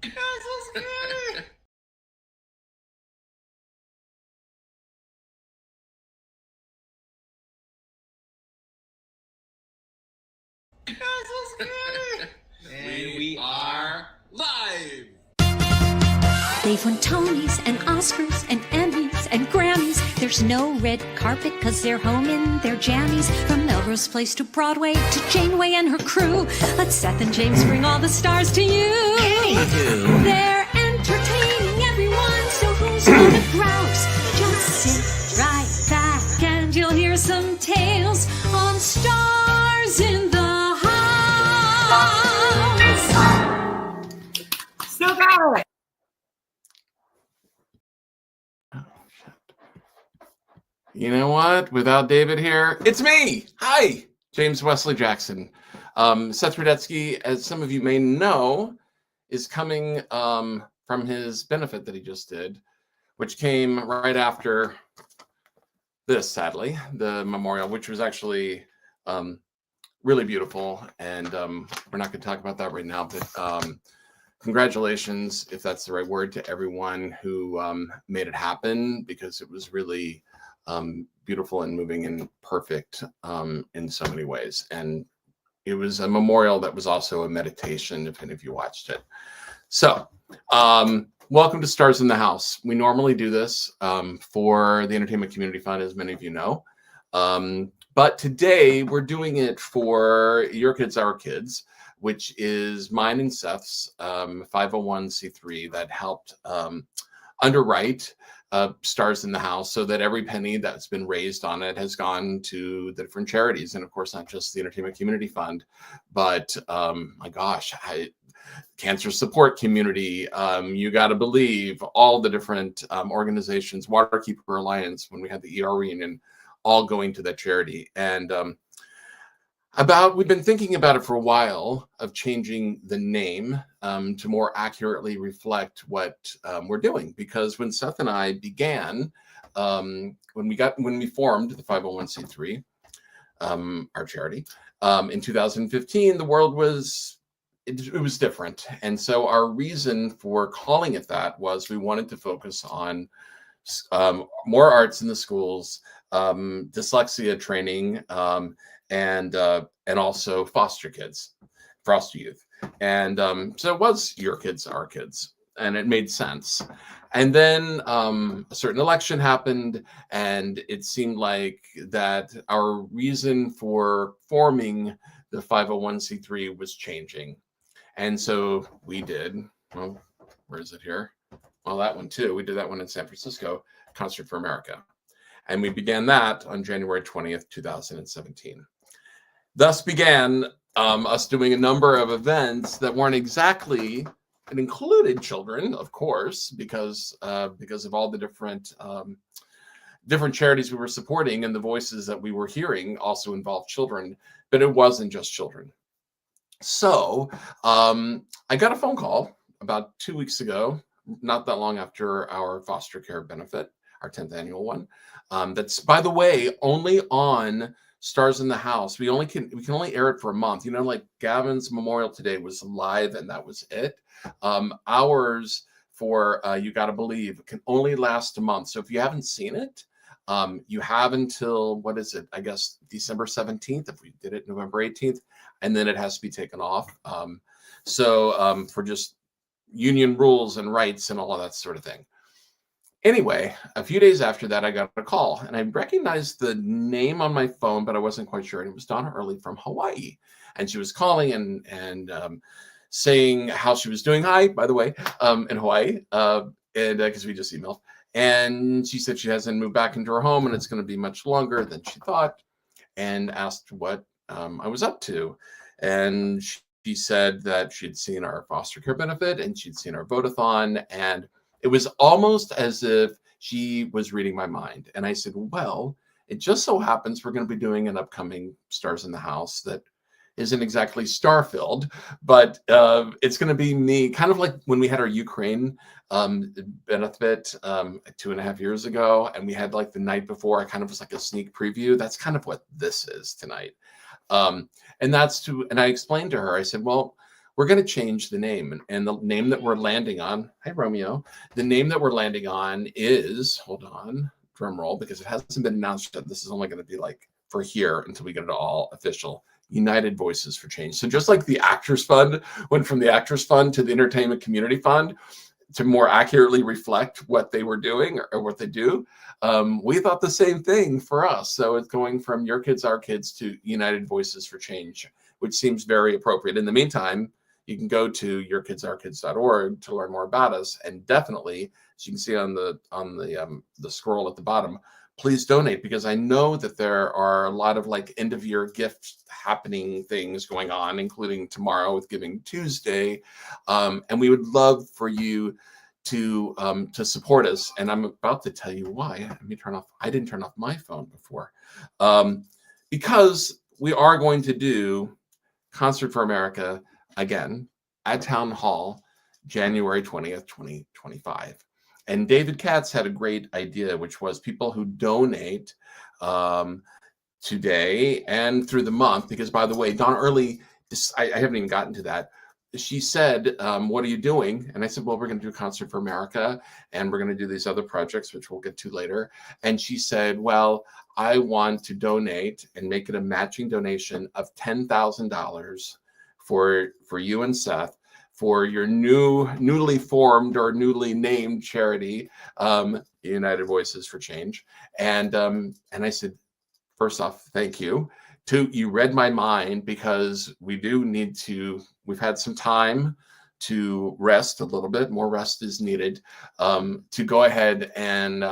That's so scary. That's so scary. And we are live. They've won Tonys and Oscars and Emmys and Grammys. There's no red carpet 'cause they're home in their jammies. From Melrose Place to Broadway to Janeway and her crew. Let Seth and James bring all the stars to you. Anywho. They're entertaining everyone, so who's gonna grouse? Just sit right back and you'll hear some tales on Stars in the House. Still got it. You know what? Without David here, it's me. Hi, James Wesley Jackson. Seth Rudetsky, as some of you may know, is coming from his benefit that he just did, which came right after this, sadly, the memorial, which was actually really beautiful. And we're not going to talk about that right now, but congratulations, if that's the right word, to everyone who made it happen, because it was really beautiful and moving and perfect in so many ways. And it was a memorial that was also a meditation, if any of you watched it. So welcome to Stars in the House. We normally do this for the Entertainment Community Fund, as many of you know. But today we're doing it for Your Kids, Our Kids, which is mine and Seth's 501c3 that helped underwrite Stars in the House, so that every penny that's been raised on it has gone to the different charities. And of course, not just the Entertainment Community Fund, but my gosh, Cancer Support Community, You Gotta Believe, all the different organizations, Waterkeeper Alliance, when we had the ER reunion, all going to that charity. And we've been thinking about it for a while, of changing the name to more accurately reflect what we're doing. Because when Seth and I began, when we formed the 501c3, our charity, in 2015, the world was different. And so our reason for calling it that was we wanted to focus on more arts in the schools, dyslexia training, and also foster youth. And so it was Your Kids, Our Kids, and it made sense. And then a certain election happened, and it seemed like that our reason for forming the 501c3 was changing. And so we did, well, where is it here? Well, that one too. We did that one in San Francisco, Concert for America. And we began that on January 20th, 2017. Thus began us doing a number of events that weren't exactly, it included children, of course, because of all the different charities we were supporting, and the voices that we were hearing also involved children, but it wasn't just children. So I got a phone call about 2 weeks ago, not that long after our foster care benefit, our 10th annual one. That's, by the way, only on Stars in the House. We can only air it for a month. You know, like Gavin's memorial today was live, and that was it. Ours for You Gotta Believe can only last a month. So if you haven't seen it, you have until, what is it? I guess December 17th, if we did it November 18th, and then it has to be taken off. For just union rules and rights and all of that sort of thing. Anyway, a few days after that, I got a call, and I recognized the name on my phone, but I wasn't quite sure. And it was Donna Early from Hawaii. And she was calling and saying how she was doing. Hi, by the way, in Hawaii, and because we just emailed. And she said she hasn't moved back into her home, and it's going to be much longer than she thought, and asked what I was up to. And she said that she'd seen our foster care benefit, and she'd seen our vote-a-thon, and it was almost as if she was reading my mind. And I said, well, it just so happens we're going to be doing an upcoming Stars in the House that isn't exactly star-filled, but it's going to be me, kind of like when we had our Ukraine benefit 2.5 years ago, and we had like the night before, I kind of was like a sneak preview. That's kind of what this is tonight. And I explained to her, I said, well, we're going to change the name. And the name that we're landing on, hi, Romeo. The name that we're landing on is, hold on, drum roll, because it hasn't been announced yet. This is only going to be like for here until we get it all official. United Voices for Change. So just like the Actors Fund went from the Actors Fund to the Entertainment Community Fund to more accurately reflect what they were doing or what they do, we thought the same thing for us. So it's going from Your Kids, Our Kids to United Voices for Change, which seems very appropriate. In the meantime, you can go to yourkidsourkids.org to learn more about us, and definitely, as you can see on the scroll at the bottom, please donate, because I know that there are a lot of like end of year gift happening things going on, including tomorrow with Giving Tuesday, and we would love for you to support us. And I'm about to tell you why. Let me turn off. I didn't turn off my phone before, because we are going to do Concert for America again at Town Hall, January 20th, 2025. And David Katz had a great idea, which was people who donate today and through the month, because by the way, Dawn Early, I haven't even gotten to that. She said, what are you doing? And I said, well, we're going to do Concert for America, and we're going to do these other projects, which we'll get to later. And she said, well, I want to donate and make it a matching donation of $10,000 for you and Seth for your newly formed or newly named charity, United Voices for Change. And I said, first off, thank you. Two, you read my mind, because we do need to, we've had some time to rest a little bit, more rest is needed, to go ahead and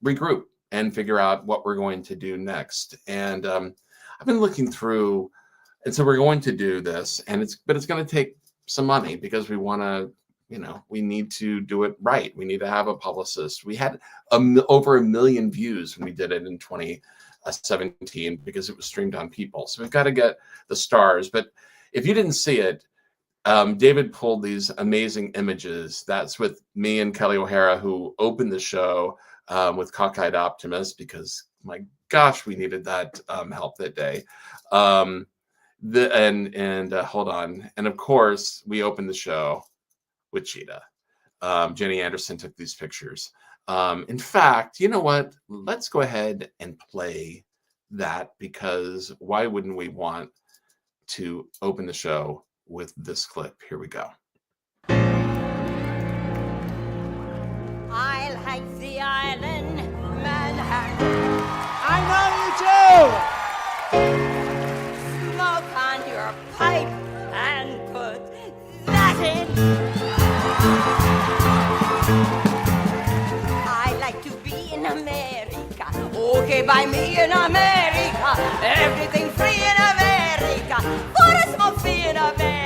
regroup and figure out what we're going to do next. And I've been looking through, and so we're going to do this, and it's going to take some money, because we want to, we need to do it right. We need to have a publicist. We had over 1 million views when we did it in 2017, because it was streamed on People. So we've got to get the stars. But if you didn't see it, David pulled these amazing images. That's with me and Kelly O'Hara, who opened the show with Cockeyed Optimist, because my gosh, we needed that help that day. Hold on. And of course, we opened the show with Cheetah. Jenny Anderson took these pictures. In fact, you know what? Let's go ahead and play that, because why wouldn't we want to open the show with this clip? Here we go. I like the island, Manhattan. I know you do! Smoke on your pipe and put that in. I like to be in America. Okay, by me in America. Everything free in America. For a smoke free in America.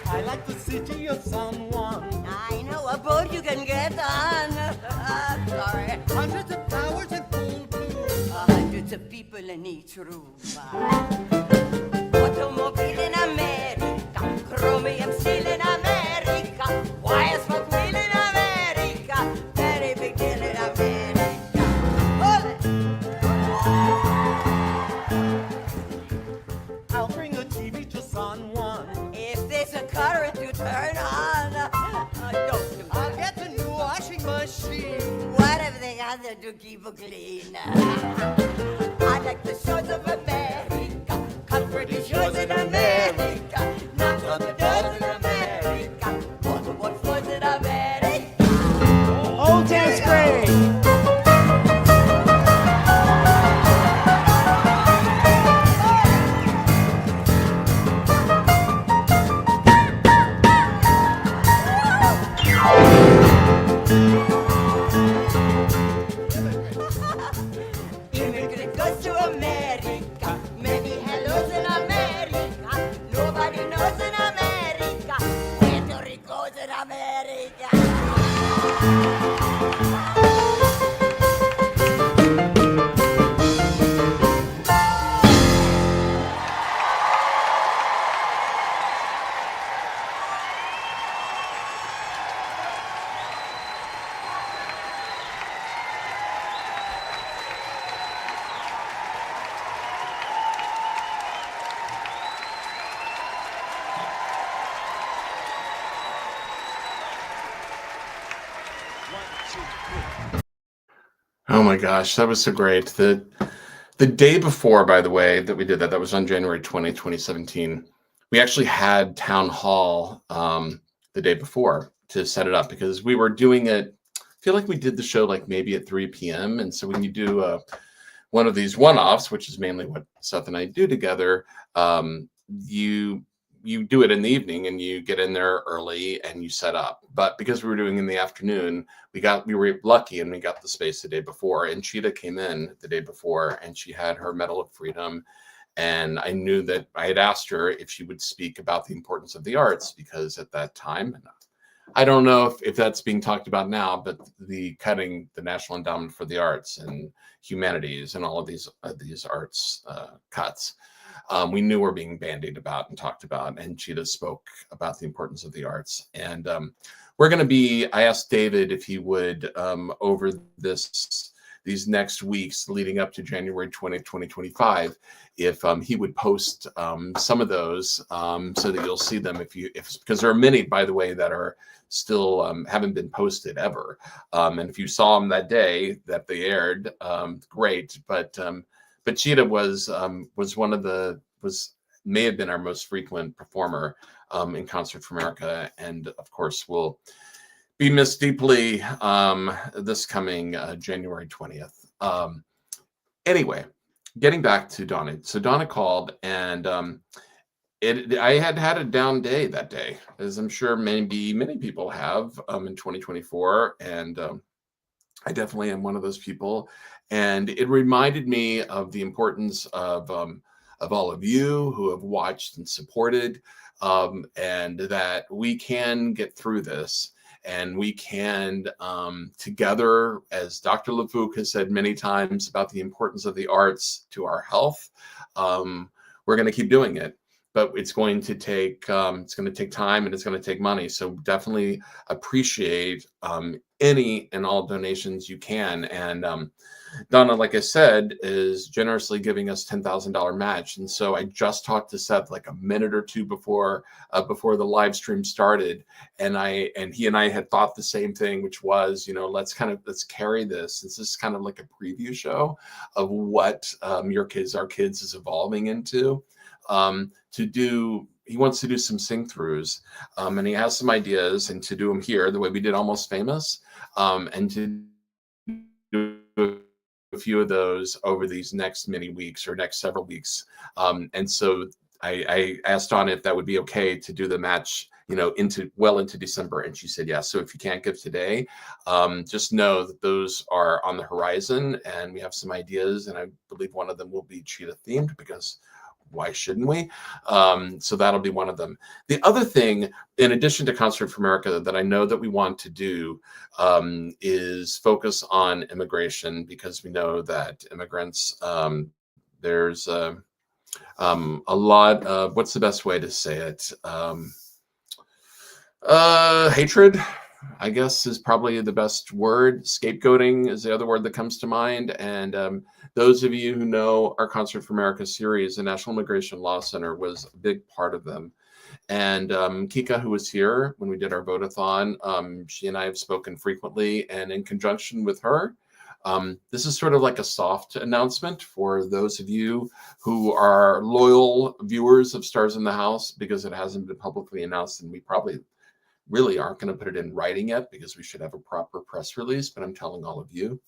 I like the city of San Juan. I know a boat you can get on. Sorry. Hundreds of flowers in full bloom. Hundreds of people in each room. Automobile in America. Chromium steel in America. Wire smoke wheel in America. Very big deal in America. I'll bring a TV to San Juan. If there's a current to turn on, don't do I'll that. get a new washing machine. Whatever they got there to keep it clean. I like the shores of America, comforting shores in America, knocks on the doors in America, waterboard floors in America. Old Town Spring. Immigrant goes to America, Oh my gosh, that was so great. The day before, by the way, that we did that was on January 20th, 2017. We actually had town hall the day before to set it up because we were doing it. I feel like we did the show like maybe at 3 p.m. And so when you do one of these one-offs, which is mainly what Seth and I do together, you do it in the evening and you get in there early and you set up. But because we were doing in the afternoon, we were lucky and we got the space the day before. And Cheetah came in the day before and she had her Medal of Freedom. And I knew that I had asked her if she would speak about the importance of the arts, because at that time, and I don't know if that's being talked about now, but the cutting the National Endowment for the Arts and Humanities and all of these arts cuts, we knew were being bandied about and talked about. And Cheetah spoke about the importance of the arts. And we're going to be, I asked David if he would, over these next weeks leading up to January 20th, 2025, if he would post some of those so that you'll see them because there are many, by the way, that are still haven't been posted ever. And if you saw them that day that they aired, great. But Cheetah was may have been our most frequent performer in Concert for America, and of course will be missed deeply this coming January 20th. Anyway, getting back to Donna. So Donna called, and I had a down day that day, as I'm sure many people have in 2024, and I definitely am one of those people. And it reminded me of the importance of all of you who have watched and supported, and that we can get through this. And we can, together, as Dr. LaFouque has said many times about the importance of the arts to our health, we're going to keep doing it. But it's going to take time and it's going to take money. So definitely appreciate any and all donations you can. And Donna, like I said, is generously giving us $10,000 match. And so I just talked to Seth like a minute or two before the live stream started, and he and I had thought the same thing, which was, let's carry this. This is kind of like a preview show of what our kids is evolving into. He wants to do some sing-throughs, and he has some ideas, and to do them here the way we did Almost Famous, and to do a few of those over these next many weeks or next several weeks. And so I asked Donna if that would be okay to do the match, into December. And she said, yes. So if you can't give today, just know that those are on the horizon and we have some ideas. And I believe one of them will be Cheetah themed, because why shouldn't we? So that'll be one of them. The other thing, in addition to Concert for America, that I know that we want to do is focus on immigration, because we know that immigrants, there's a lot of, what's the best way to say it? Hatred, I guess, is probably the best word. Scapegoating is the other word that comes to mind. And those of you who know our Concert for America series, the National Immigration Law Center was a big part of them. And Kika, who was here when we did our vote-a-thon, she and I have spoken frequently. And in conjunction with her, this is sort of like a soft announcement for those of you who are loyal viewers of Stars in the House, because it hasn't been publicly announced, and we probably really aren't going to put it in writing yet, because we should have a proper press release, but I'm telling all of you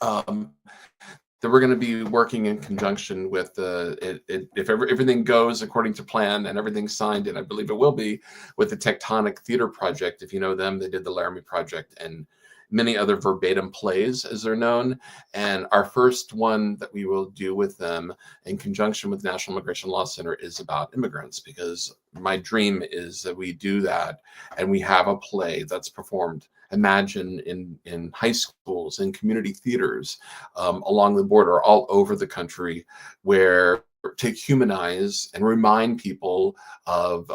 that we're going to be working in conjunction with if everything goes according to plan and everything's signed, and I believe it will be, with the Tectonic Theater Project. If you know them, they did the Laramie Project and many other verbatim plays, as they're known. And our first one that we will do with them in conjunction with National Immigration Law Center is about immigrants, because my dream is that we do that and we have a play that's performed, imagine, in high schools, in community theaters, along the border, all over the country, where to humanize and remind people of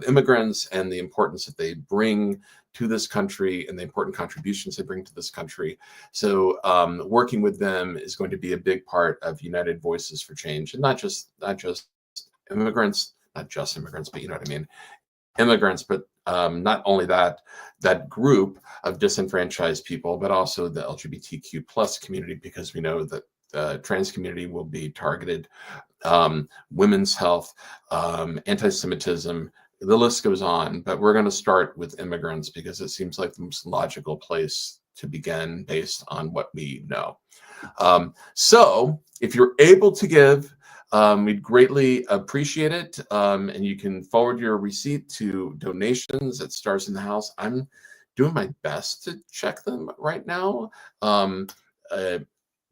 immigrants and the importance that they bring to this country and the important contributions they bring to this country. So working with them is going to be a big part of United Voices for Change, and not just immigrants, but you know what I mean, immigrants, but not only that group of disenfranchised people, but also the LGBTQ plus community, because we know that the trans community will be targeted, women's health, anti-Semitism, the list goes on. But we're going to start with immigrants because it seems like the most logical place to begin based on what we know. So if you're able to give, we'd greatly appreciate it. And you can forward your receipt to donations at Stars in the House. I'm doing my best to check them right now.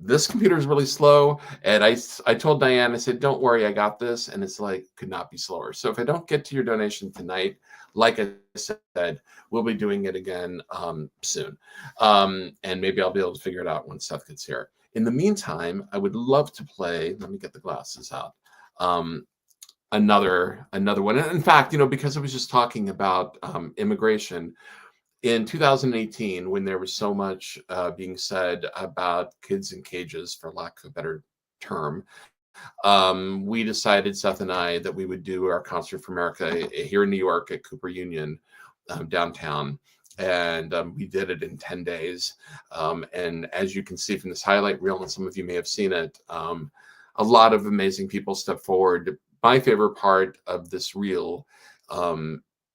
This computer is really slow. And I told Diane, I said, don't worry, I got this. And it's like, could not be slower. So if I don't get to your donation tonight, like I said, we'll be doing it again soon. And maybe I'll be able to figure it out when Seth gets here. In the meantime, I would love to play, let me get the glasses out, another one. And in fact, because I was just talking about immigration, in 2018, when there was so much being said about kids in cages, for lack of a better term, we decided, Seth and I, that we would do our Concert for America here in New York at Cooper Union downtown. And we did it in 10 days. And as you can see from this highlight reel, and some of you may have seen it, a lot of amazing people stepped forward. My favorite part of this reel,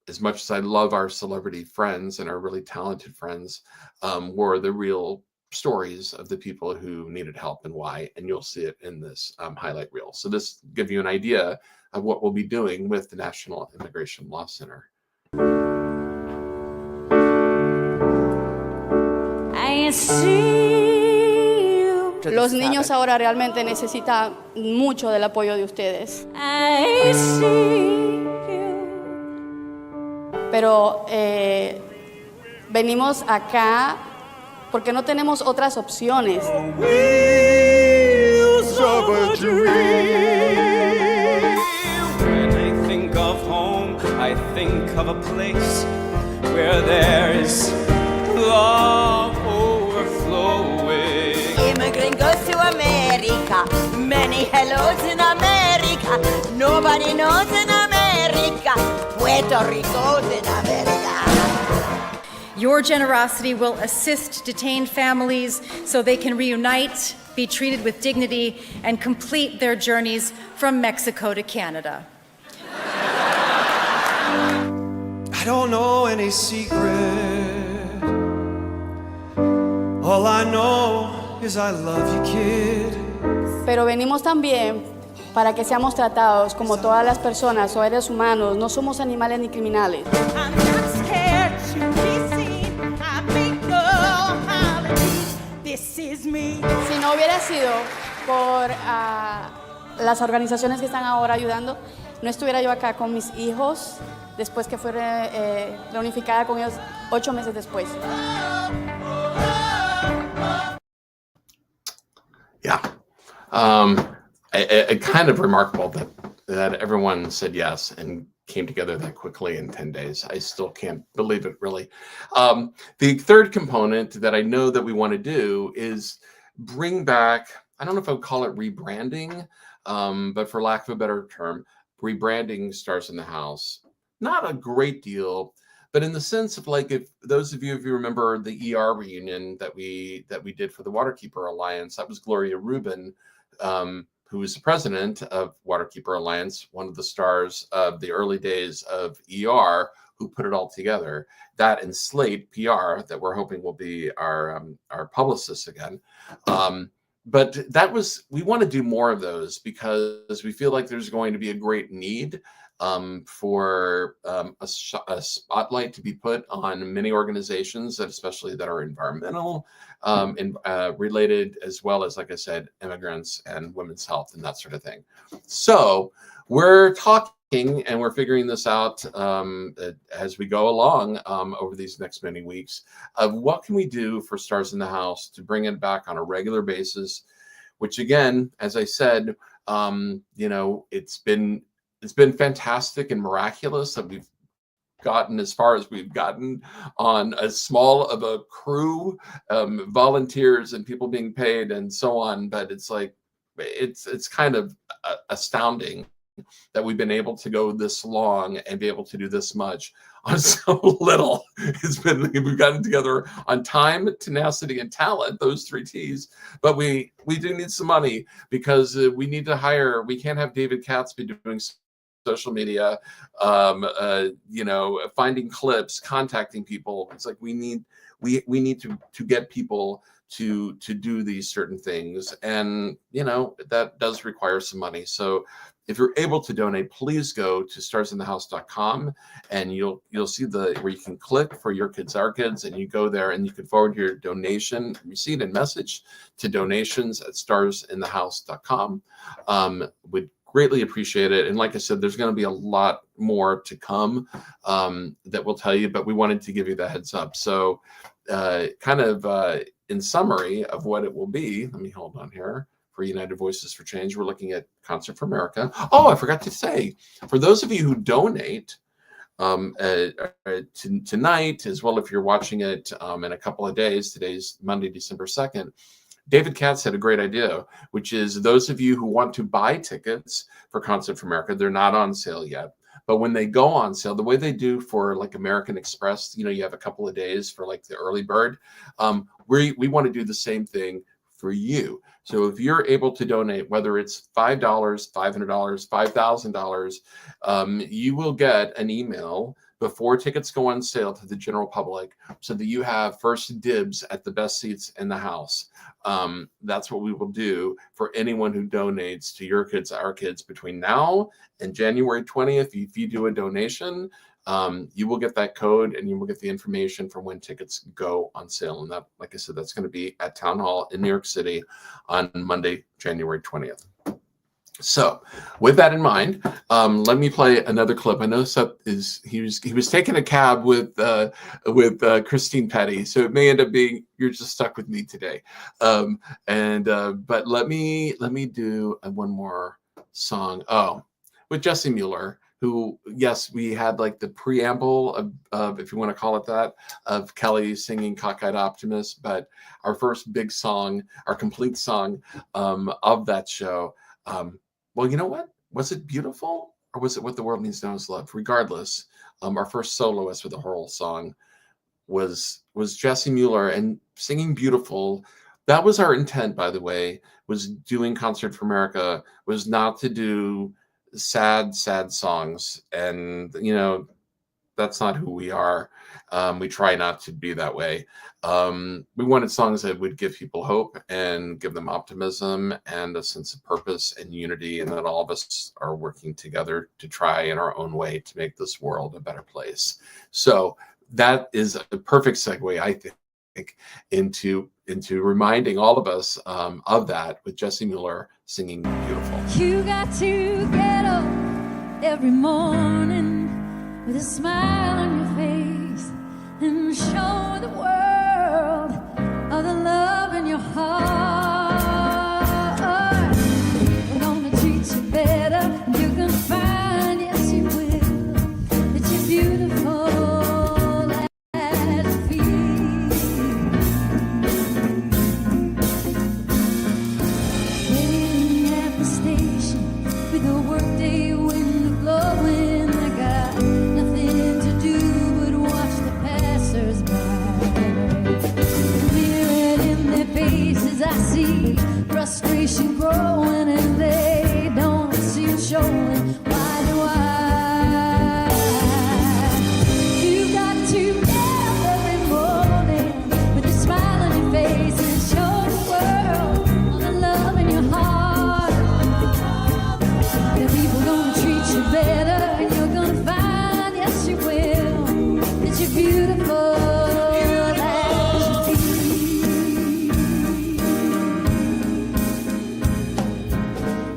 as much as I love our celebrity friends and our really talented friends, were the real stories of the people who needed help and why. And you'll see it in this highlight reel. So this gives you an idea of what we'll be doing with the National Immigration Law Center. Los niños ahora realmente necesitan mucho del apoyo de ustedes. Pero venimos acá porque no tenemos otras opciones. When I think of home, I think of a place where there is love overflowing. Immigrant goes to America, many hellos in America, nobody knows in America, Puerto Rico's in America. Your generosity will assist detained families so they can reunite, be treated with dignity, and complete their journeys from Mexico to Canada. I don't know any secret. All I know is I love you, kid. Pero venimos también para que seamos tratados como todas las personas o seres humanos. No somos animales ni criminales. I'm not scared to be seen. I make no apologies. This is me. Si no hubiera sido por las organizaciones que están ahora ayudando, no estuviera yo acá con mis hijos después que fue reunificada con ellos 8 meses después. Yeah. Kind of remarkable that everyone said yes and came together that quickly in 10 days. I still can't believe it, really. The third component that I know that we want to do is bring back, I don't know if I would call it rebranding, but for lack of a better term, rebranding Stars in the House. Not a great deal, but in the sense of, like, if those of you, if you remember the ER reunion that we did for the Waterkeeper Alliance, that was Gloria Rubin, who was the president of Waterkeeper Alliance, one of the stars of the early days of ER, who put it all together. That and Slate PR, that we're hoping will be our publicists again. But we want to do more of those because we feel like there's going to be a great need for a spotlight to be put on many organizations, especially that are environmental and related, as well as, like I said, immigrants and women's health and that sort of thing. So we're talking and we're figuring this out as we go along over these next many weeks of what can we do for Stars in the House to bring it back on a regular basis, which, again, as I said, it's been fantastic and miraculous that we've gotten as far as we've gotten on as small of a crew, volunteers and people being paid and so on. But it's like, it's kind of astounding that we've been able to go this long and be able to do this much on so little. We've gotten together on time, tenacity, and talent, those 3 T's. But we do need some money, because we need to hire. We can't have David Katz be doing social media, finding clips, contacting people. It's like we need to get people to do these certain things, and that does require some money. So if you're able to donate, please go to starsinthehouse.com, and you'll see where you can click for Your Kids, Our Kids, and you go there and you can forward your donation receipt and message to donations@starsinthehouse.com. Would greatly appreciate it. And like I said, there's going to be a lot more to come that we'll tell you, but we wanted to give you the heads up. So in summary of what it will be, let me hold on here. For United Voices for Change, we're looking at Concert for America. Oh, I forgot to say, for those of you who donate tonight, as well if you're watching it in a couple of days, today's Monday, December 2nd, David Katz had a great idea, which is those of you who want to buy tickets for Concert for America, they're not on sale yet. But when they go on sale, the way they do for like American Express, you have a couple of days for like the early bird. We want to do the same thing for you. So if you're able to donate, whether it's $5, $500, $5,000, you will get an email before tickets go on sale to the general public, so that you have first dibs at the best seats in the house. That's what we will do for anyone who donates to Your Kids, Our Kids between now and January 20th. If you do a donation, you will get that code, and you will get the information for when tickets go on sale. And that, like I said, that's going to be at Town Hall in New York City on Monday, January 20th. So with that in mind, let me play another clip. I know Seth he was taking a cab with Christine Petty, so it may end up being you're just stuck with me today. But let me do one more song. Oh, with Jesse Mueller, who, yes, we had like the preamble of, if you want to call it that, of Kelly singing Cockeyed Optimist, but our first big song, our complete song of that show. Well, you know what? Was it beautiful, or was it What the World Needs to Know Is Love? Regardless, our first soloist with a whole song was Jesse Mueller, and singing beautiful. That was our intent, by the way, was doing Concert for America, was not to do sad songs. And, that's not who we are. We try not to be that way. We wanted songs that would give people hope and give them optimism and a sense of purpose and unity, and that all of us are working together to try in our own way to make this world a better place. So that is a perfect segue, I think, into reminding all of us of that, with Jesse Mueller singing Beautiful. You got to get up every morning with a smile on your face and show the world of the love in your heart. We're gonna treat you better, and you're gonna find, yes you will, that you're beautiful as you feel. Waiting at the station with a workday window blowing, I got nothing to do but watch the passers-by. Mirrored in their faces, I see frustration growing, and they don't seem showing. Why do I? You got to get up every morning with a smile on your face and show the world all the love in your heart. The people gonna treat you better, and you're gonna find, yes you will, that you're beautiful as you be.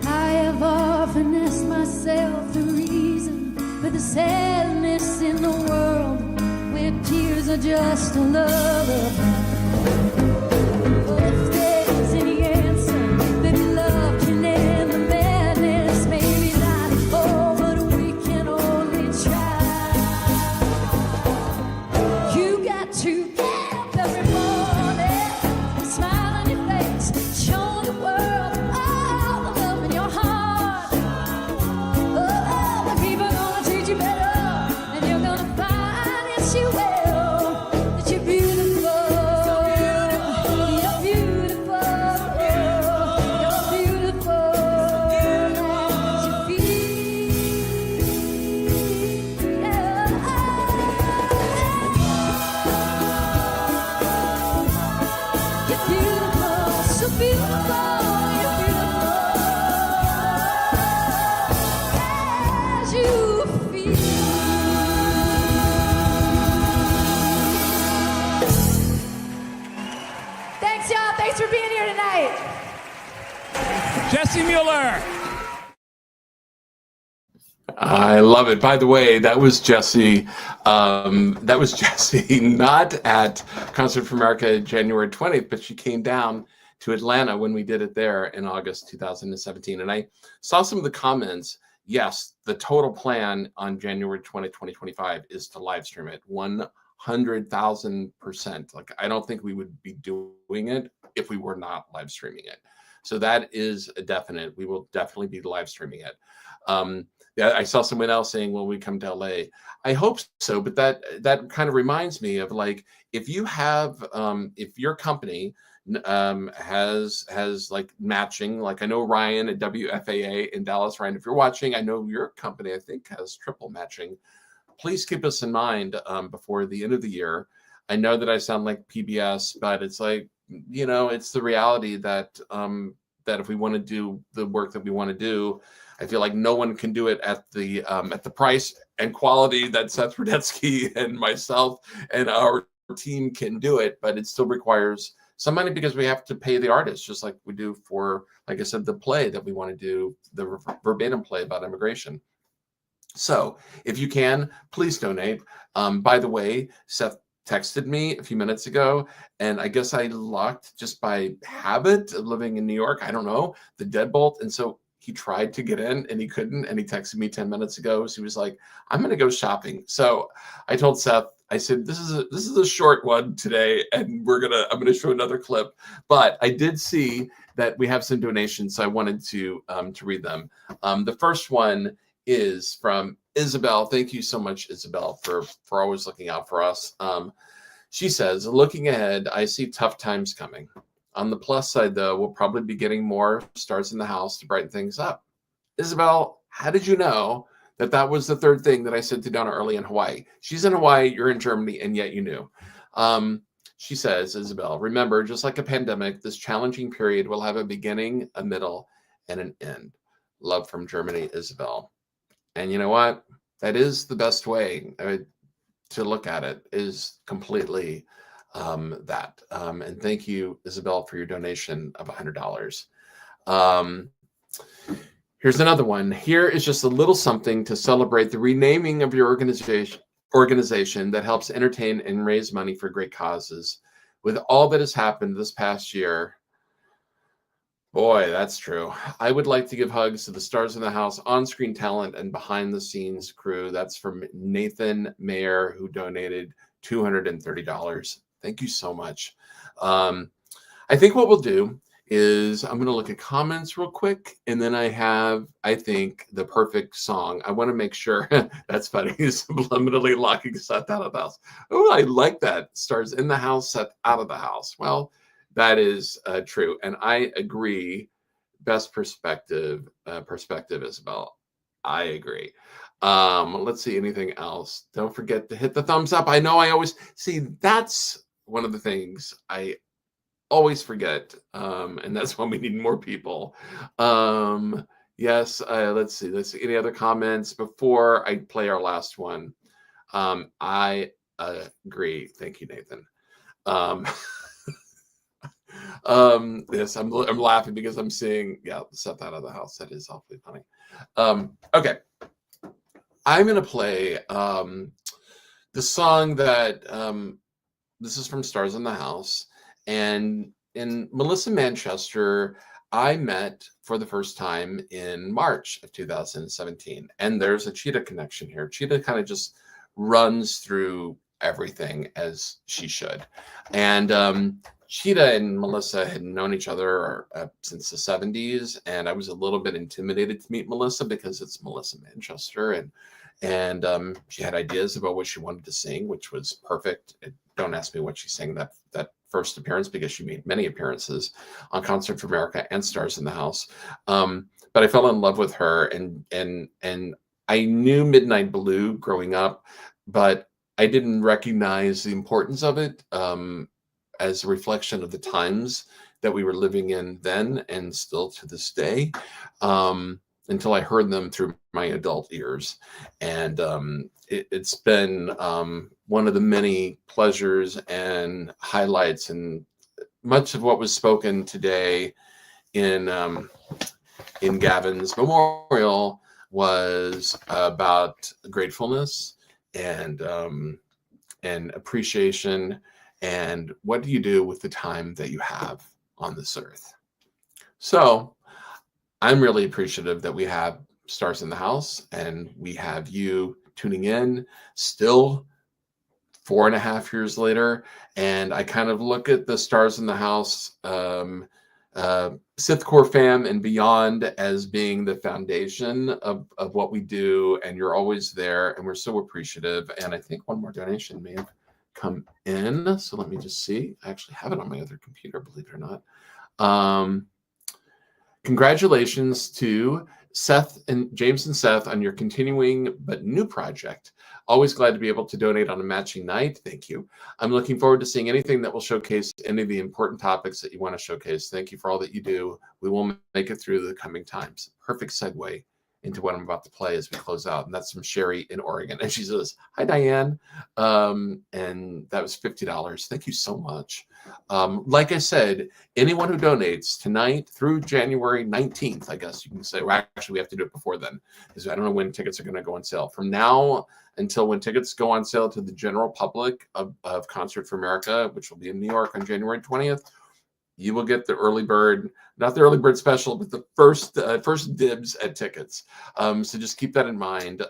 I have often asked myself the reason for the sadness in the world, where tears are just a lullaby. But if there's any answer, maybe love can end the madness. Maybe not all, but we can only try. You got to get up every morning, a smile on your face, show the world all the love in your heart. Thanks, y'all. Thanks for being here tonight. Jesse Mueller. I love it. By the way, that was Jesse. That was Jesse, not at Concert for America January 20th, but she came down to Atlanta when we did it there in August 2017. And I saw some of the comments. Yes, the total plan on January 20, 2025 is to live stream it 100,000%. Like, I don't think we would be doing it if we were not live streaming it. So that is a definite. We will definitely be live streaming it. Yeah, I saw someone else saying, "Will we come to LA?" I hope so, but that kind of reminds me of, like, if you have, if your company has like matching, like I know Ryan at WFAA in Dallas. Ryan, if you're watching, I know your company, I think, has triple matching. Please keep us in mind before the end of the year. I know that I sound like PBS, but it's like, it's the reality that that if we want to do the work that we want to do, I feel like no one can do it at the price and quality that Seth Rudetsky and myself and our team can do it, but it still requires some money because we have to pay the artists, just like we do for, like I said, the play that we want to do, the verbatim play about immigration. So if you can, please donate. By the way, Seth texted me a few minutes ago, and I guess I locked, just by habit of living in New York, I don't know, the deadbolt. And so he tried to get in and he couldn't. And he texted me 10 minutes ago. So he was like, "I'm going to go shopping." So I told Seth, I said, this is a short one today, and I'm going to show another clip. But I did see that we have some donations, so I wanted to read them. The first one is from Isabel. Thank you so much, Isabel, for always looking out for us. She says, "Looking ahead, I see tough times coming. On the plus side, though, we'll probably be getting more stars in the house to brighten things up." Isabel, how did you know that was the third thing that I said to Donna early in Hawaii? She's in Hawaii, you're in Germany, and yet you knew. She says, Isabel, "Remember, just like a pandemic, this challenging period will have a beginning, a middle, and an end. Love from Germany, Isabel." And you know what? That is the best way to look at it, is completely that. And thank you, Isabel, for your donation of $100. Here's another one. "Here is just a little something to celebrate the renaming of your organization that helps entertain and raise money for great causes. With all that has happened this past year," boy, that's true, "I would like to give hugs to the stars in the house, on-screen talent, and behind-the-scenes crew." That's from Nathan Mayer, who donated $230. Thank you so much. I think what we'll do is I'm going to look at comments real quick, and then I have, I think, the perfect song. I want to make sure. That's funny. Subliminally locking Seth out of the house. Oh, I like that. Stars in the house, Seth out of the house. Well, that is true, and I agree. Best perspective, Isabel. I agree. Let's see, anything else? Don't forget to hit the thumbs up. I know I always see, that's one of the things I always forget, and that's why we need more people. Yes, let's see. Any other comments before I play our last one? I agree. Thank you, Nathan. Yes, I'm laughing because I'm seeing, Seth out of the house. That is awfully funny. Okay, I'm gonna play the song that this is from Stars in the House. And in Melissa Manchester, I met for the first time in March of 2017. And there's a Cheetah connection here. Cheetah kind of just runs through everything as she should. And Cheetah and Melissa had known each other since the 70s. And I was a little bit intimidated to meet Melissa because it's Melissa Manchester. And she had ideas about what she wanted to sing, which was perfect. Don't ask me what she sang that first appearance, because she made many appearances on Concert for America and Stars in the House. But I fell in love with her, and I knew Midnight Blue growing up, but I didn't recognize the importance of it as a reflection of the times that we were living in then, and still to this day. until I heard them through my adult ears. And it's been one of the many pleasures and highlights, and much of what was spoken today in Gavin's memorial was about gratefulness and appreciation, and what do you do with the time that you have on this earth. So I'm really appreciative that we have Stars in the House, and we have you tuning in still 4.5 years later. And I kind of look at the Stars in the House, Sith Core fam and beyond, as being the foundation of what we do, and you're always there, and we're so appreciative. And I think one more donation may have come in, so let me just see. I actually have it on my other computer, believe it or not. Congratulations to Seth and James and Seth on your continuing but new project. Always glad to be able to donate on a matching night. Thank you. I'm looking forward to seeing anything that will showcase any of the important topics that you want to showcase. Thank you for all that you do. We will make it through the coming times. Perfect segue into what I'm about to play as we close out. And that's from Sherry in Oregon. And she says, hi, Diane. And that was $50. Thank you so much. Like I said, anyone who donates tonight through January 19th, I guess you can say, well, actually we have to do it before then, because I don't know when tickets are going to go on sale. From now until when tickets go on sale to the general public of Concert for America, which will be in New York on January 20th, you will get the early bird, not the early bird special, but the first dibs at tickets. So just keep that in mind.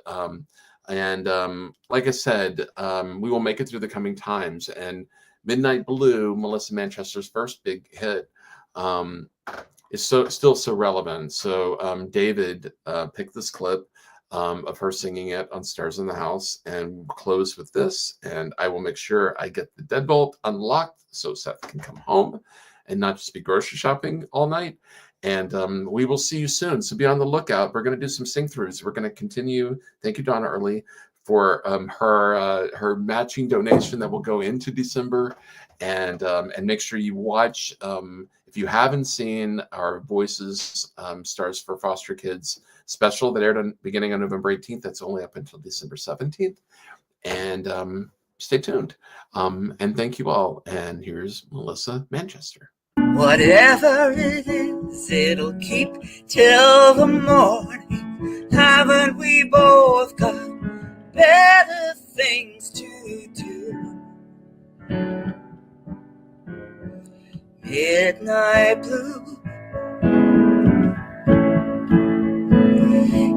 Like I said, we will make it through the coming times. And Midnight Blue, Melissa Manchester's first big hit, is still so relevant. So David picked this clip of her singing it on Stars in the House, and we'll close with this. And I will make sure I get the deadbolt unlocked so Seth can come home and not just be grocery shopping all night. And we will see you soon. So be on the lookout. We're going to do some sing-throughs. We're going to continue. Thank you, Donna Early, for her matching donation that will go into December. And make sure you watch, if you haven't seen our Voices Stars for Foster Kids special that aired beginning on November 18th. That's only up until December 17th. And stay tuned. And thank you all. And here's Melissa Manchester. Whatever it is, it'll keep till the morning. Haven't we both got better things to do? Midnight blue.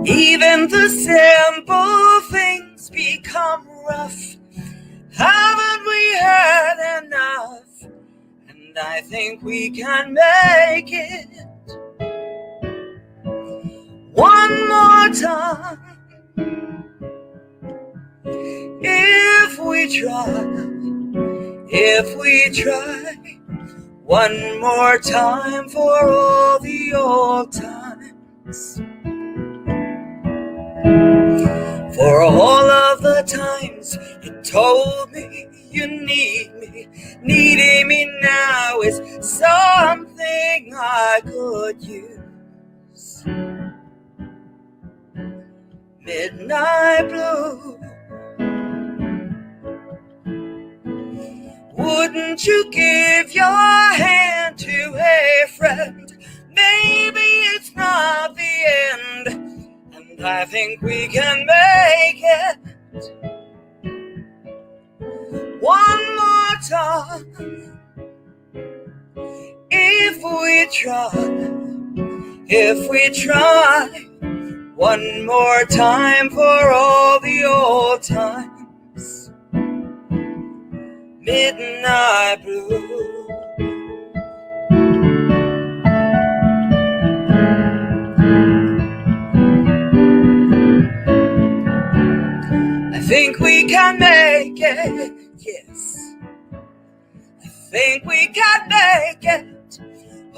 Even the simple things become rough. Haven't we had enough? And I think we can make it one more time. If we try one more time for all the old times. For all of the times you told me you need me. Needing me now is something I could use. Midnight blue. Wouldn't you give your hand to a friend? Maybe it's not the end, and I think we can make it one more time. If we try one more time for all the old times. Midnight blue. I think we can make it, yes. I think we can make it.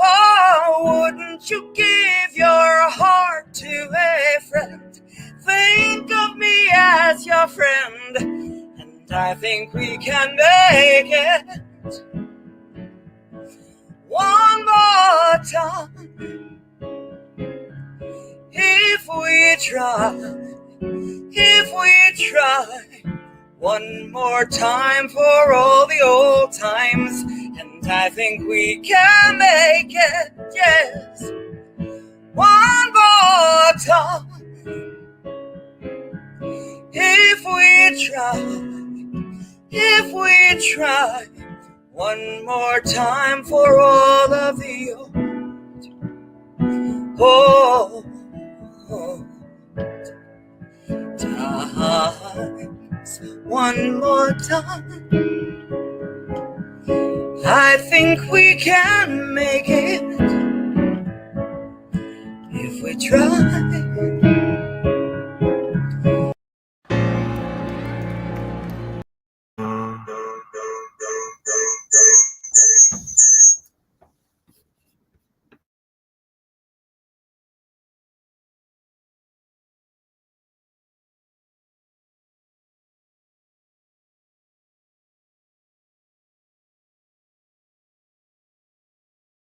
Oh, wouldn't you give your heart to a friend? Think of me as your friend, and I think we can make it one more time. If if we try one more time for all the old times, and I think we can make it, yes, one more time. If we try one more time for all of the old times, one more time, I think we can make it if we try.